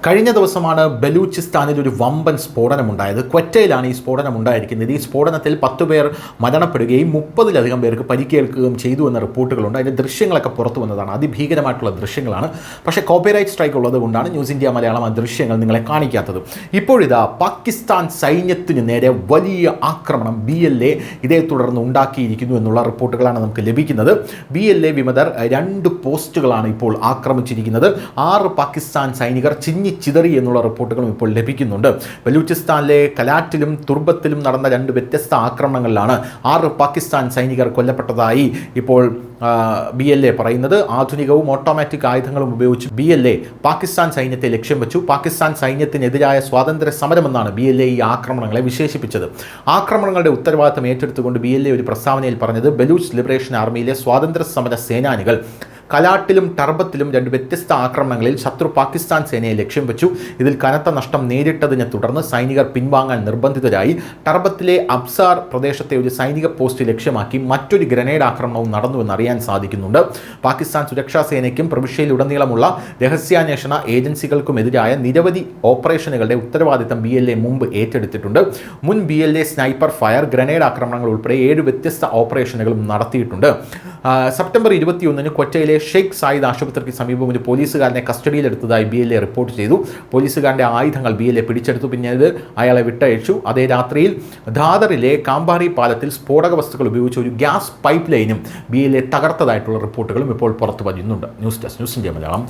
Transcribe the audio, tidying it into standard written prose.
കഴിഞ്ഞ ദിവസമാണ് ബലൂചിസ്ഥാനിൽ ഒരു വമ്പൻ സ്ഫോടനമുണ്ടായത്. ക്വറ്റയിലാണ് ഈ സ്ഫോടനം ഉണ്ടായിരിക്കുന്നത്. ഈ സ്ഫോടനത്തിൽ 10 പേർ മരണപ്പെടുകയും 30-ലധികം പേർക്ക് പരിക്കേൽക്കുകയും ചെയ്തു എന്ന റിപ്പോർട്ടുകളുണ്ട്. അതിൻ്റെ ദൃശ്യങ്ങളൊക്കെ പുറത്തു വന്നതാണ്. അതിഭീകരമായിട്ടുള്ള ദൃശ്യങ്ങളാണ്. പക്ഷേ കോപ്പിറൈറ്റ് സ്ട്രൈക്ക് ഉള്ളത് കൊണ്ടാണ് ന്യൂസ് ഇന്ത്യ മലയാളം ആ ദൃശ്യങ്ങൾ നിങ്ങളെ കാണിക്കാത്തത്. ഇപ്പോഴിതാ പാകിസ്ഥാൻ സൈന്യത്തിന് നേരെ വലിയ ആക്രമണം BLA ഇതേ തുടർന്ന് ഉണ്ടാക്കിയിരിക്കുന്നു എന്നുള്ള റിപ്പോർട്ടുകളാണ് നമുക്ക് ലഭിക്കുന്നത്. BLA വിമതർ 2 പോസ്റ്റുകളാണ് ഇപ്പോൾ ആക്രമിച്ചിരിക്കുന്നത്. 6 പാകിസ്ഥാൻ സൈനികർ ചിതറി എന്നുള്ള റിപ്പോർട്ടുകളും ഇപ്പോൾ ലഭിക്കുന്നുണ്ട്. ബലൂചിസ്ഥാനിലെ കലാറ്റിലും തുർബത്തിലും നടന്ന 2 വ്യത്യസ്ത ആക്രമണങ്ങളിലാണ് 6 പാകിസ്ഥാൻ സൈനികർ കൊല്ലപ്പെട്ടതായി ഇപ്പോൾ BLA പറയുന്നത്. ആധുനികവും ഓട്ടോമാറ്റിക് ആയുധങ്ങളും ഉപയോഗിച്ച് BLA പാകിസ്ഥാൻ സൈന്യത്തെ ലക്ഷ്യം വെച്ചു. പാകിസ്ഥാൻ സൈന്യത്തിനെതിരായ സ്വാതന്ത്ര്യ സമരമെന്നാണ് BLA ഈ ആക്രമണങ്ങളെ വിശേഷിപ്പിച്ചത്. ആക്രമണങ്ങളുടെ ഉത്തരവാദിത്തം ഏറ്റെടുത്തുകൊണ്ട് BLA ഒരു പ്രസ്താവനയിൽ പറഞ്ഞത്, ബലൂച്ച് ലിബറേഷൻ ആർമിയിലെ സ്വാതന്ത്ര്യ സമര സേനാനികൾ കലാട്ടിലും ടർബത്തിലും 2 വ്യത്യസ്ത ആക്രമണങ്ങളിൽ ശത്രു പാകിസ്ഥാൻ സേനയെ ലക്ഷ്യം വെച്ചു. ഇതിൽ കനത്ത നഷ്ടം നേരിട്ടതിനെ തുടർന്ന് സൈനികർ പിൻവാങ്ങാൻ നിർബന്ധിതരായി. ടർബത്തിലെ അബ്സാർ പ്രദേശത്തെ ഒരു സൈനിക പോസ്റ്റ് ലക്ഷ്യമാക്കി മറ്റൊരു ഗ്രനേഡ് ആക്രമണവും നടന്നുവെന്ന് അറിയാൻ സാധിക്കുന്നുണ്ട്. പാകിസ്ഥാൻ സുരക്ഷാ സേനയ്ക്കും പ്രവിശ്യയിലുടനീളമുള്ള രഹസ്യാന്വേഷണ ഏജൻസികൾക്കുമെതിരായ നിരവധി ഓപ്പറേഷനുകളുടെ ഉത്തരവാദിത്തം BLA മുമ്പ് ഏറ്റെടുത്തിട്ടുണ്ട്. മുൻ BLA സ്നൈപ്പർ ഫയർ, ഗ്രനേഡ് ആക്രമണങ്ങൾ ഉൾപ്പെടെ 7 വ്യത്യസ്ത ഓപ്പറേഷനുകളും നടത്തിയിട്ടുണ്ട്. സെപ്റ്റംബർ 21 ക്വറ്റയിലെ ഷെയ്ഖ് സായിദ് ആശുപത്രിക്ക് സമീപം ഒരു പോലീസുകാരനെ കസ്റ്റഡിയിലെടുത്തതായി BLA റിപ്പോർട്ട് ചെയ്തു. പോലീസുകാരൻ്റെ ആയുധങ്ങൾ BLA പിടിച്ചെടുത്തു. പിന്നീട് അയാളെ വിട്ടയച്ചു. അതേ രാത്രിയിൽ ധാദറിലെ കാംബാരി പാലത്തിൽ സ്ഫോടക വസ്തുക്കൾ ഉപയോഗിച്ച് ഒരു ഗ്യാസ് പൈപ്പ് ലൈനും BLA തകർത്തതായിട്ടുള്ള റിപ്പോർട്ടുകളും ഇപ്പോൾ പുറത്തു വരുന്നുണ്ട്. News desk, news India Malayalam.